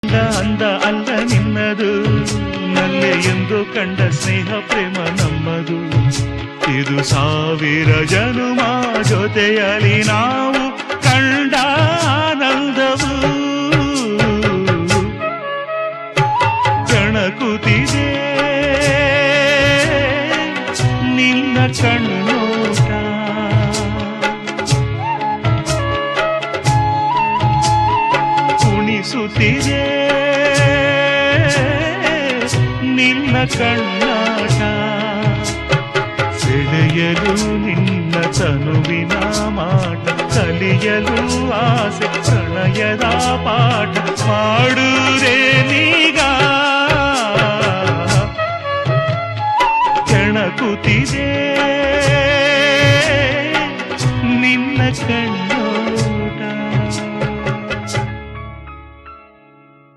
ಅಂದ ಅಲ್ಲ ನಿನ್ನದು ನಲ್ಲೆ ಎಂದು ಕಂಡ ಸ್ನೇಹ ಪ್ರೇಮ ನಮ್ಮದು ಇದು ಸಾವಿರ ಜನುಮ ಜೊತೆಯಲಿ ನಾವು ಕಂಡ ಆನಂದವು ಕಣಕುತಿದೆ ನಿನ್ನ ಕಣ್ಣೋಟ ಕುಣಿಸುತ್ತಿದೆ ನಿನ್ನ ಕಣ್ಣಾಟ ಸೆಳೆಯಲು ನಿನ್ನ ತನುವಿನ ಮಾಟ ಕಲಿಯಲು ಆಸೆ ಪ್ರಣಯದ ಪಾಠ ಮಾಡು